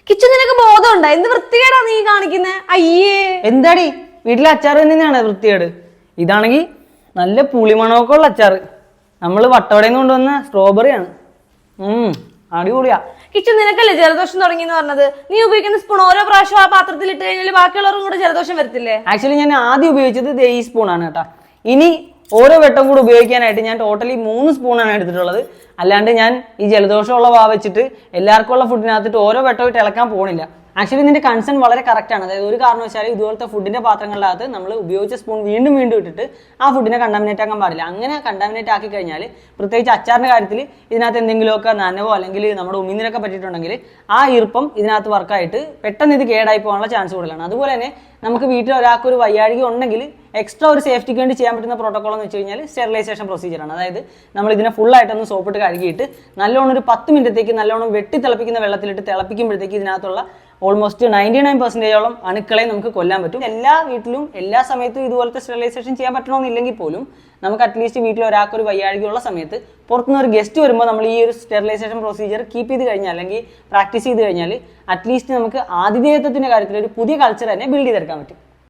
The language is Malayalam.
കിച്ചു നിനക്ക് ബോധമുണ്ടോ? എന്ത് വൃത്തികേടാ നീ കാണിക്കുന്നേ? അയ്യേ, എന്താടി വീട്ടിലെ അച്ചാർ തന്നെയാണ് വൃത്തികേട്? ഇതാണെങ്കിൽ നല്ല പുളിമണമൊക്കെ ഉള്ള അച്ചാറ്. നമ്മൾ വട്ടവടയിൽ നിന്ന് കൊണ്ടുവന്ന സ്ട്രോബെറിയാണ്. അടിപൊളിയാ. കിച്ചു നിനക്കല്ലേ ജലദോഷം തുടങ്ങിയെന്ന് പറഞ്ഞത്? നീ ഉപയോഗിക്കുന്ന സ്പൂൺ ഓരോ പ്രാവശ്യം ആ പാത്രത്തിൽ ഇട്ട് കഴിഞ്ഞാൽ ബാക്കിയുള്ളവർക്കും കൂടെ ജലദോഷം വരത്തില്ലേ? ആക്ച്വലി ഞാൻ ആദ്യം ഉപയോഗിച്ചത് ഈ സ്പൂണാണ് കേട്ടോ. ഇനി ഓരോ വട്ടം കൂടെ ഉപയോഗിക്കാനായിട്ട് ഞാൻ ടോട്ടലി 3 സ്പൂണാണ് എടുത്തിട്ടുള്ളത്. അല്ലാണ്ട് ഞാൻ ഈ ജലദോഷമുള്ള വെച്ചിട്ട് എല്ലാവർക്കും ഉള്ള ഫുഡിനകത്തിട്ട് ഓരോ വട്ടമായിട്ട് ഇളക്കാൻ പോകണില്ല. ആക്ച്വലി ഇതിന്റെ കൺസേൺ വളരെ കറക്റ്റ് ആണ്. അതായത് ഒരു കാരണവശാലും ഇതുപോലത്തെ ഫുഡിന്റെ പാത്രങ്ങളിനകത്ത് നമ്മൾ ഉപയോഗിച്ച സ്പൂൺ വീണ്ടും വീണ്ടും ഇട്ടിട്ട് ആ ഫുഡിനെ കണ്ടാമിനേറ്റ് ആക്കാൻ പാടില്ല. അങ്ങനെ കണ്ടാമിനേറ്റ് ആക്കി കഴിഞ്ഞാൽ, പ്രത്യേകിച്ച് അച്ചാറിന്റെ കാര്യത്തിൽ ഇതിനകത്ത് എന്തെങ്കിലുമൊക്കെ നനവോ അല്ലെങ്കിൽ നമ്മുടെ ഉമിനീരൊക്കെ പറ്റിയിട്ടുണ്ടെങ്കിൽ ആ ഈർപ്പം ഇതിനകത്ത് വർക്കായിട്ട് പെട്ടെന്ന് ഇത് കേടായി പോകാനുള്ള ചാൻസ് കൂടുതലാണ്. അതുപോലെ തന്നെ നമുക്ക് വീട്ടിൽ ഒരാൾക്ക് ഒരു വയ്യാഴിക ഉണ്ടെങ്കിൽ എക്സ്ട്രാ ഒരു സേഫ്റ്റിക്ക് വേണ്ടി ചെയ്യാൻ പറ്റുന്ന പ്രോട്ടോകോൾ എന്ന് വെച്ച് കഴിഞ്ഞാൽ സ്റ്റെറിലൈസേഷൻ പ്രൊസീജിയറാണ്. അതായത് നമ്മൾ ഇതിനെ ഫുള്ളായിട്ടൊന്ന് സോപ്പിട്ട് കഴുകിയിട്ട് നല്ലോണം ഒരു 10 മിനിറ്റത്തേക്ക് നല്ലോണം വെട്ടി തിളപ്പിക്കുന്ന വെള്ളത്തിലിട്ട് തിളപ്പിക്കുമ്പോഴത്തേക്ക് ഇതിനകത്തുള്ള ഓൾമോസ്റ്റ് 99% അണുക്കളെ നമുക്ക് കൊല്ലാൻ പറ്റും. എല്ലാ വീട്ടിലും എല്ലാ സമയത്തും ഇതുപോലത്തെ സ്റ്റെറിലൈസേഷൻ ചെയ്യാൻ പറ്റണമെന്നില്ലെങ്കിൽ പോലും നമുക്ക് അറ്റ്ലീസ്റ്റ് വീട്ടിൽ ഒരാൾക്ക് ഒരു വയ്യാഴികയുള്ള സമയത്ത് പുറത്തുനിന്ന് ഒരു ഗസ്റ്റ് വരുമ്പോൾ നമ്മൾ ഈ ഒരു സ്റ്റെറിലൈസേഷൻ പ്രൊസീജിയർ കീപ്പ് ചെയ്ത് കഴിഞ്ഞാൽ അല്ലെങ്കിൽ പ്രാക്ടീസ് ചെയ്ത് കഴിഞ്ഞാൽ അറ്റ്ലീസ്റ്റ് നമുക്ക് ആതിഥേയത്വത്തിന്റെ കാര്യത്തിൽ ഒരു പുതിയ കൾച്ചർ തന്നെ ബിൽഡ് ചെയ്തെടുക്കാൻ പറ്റും.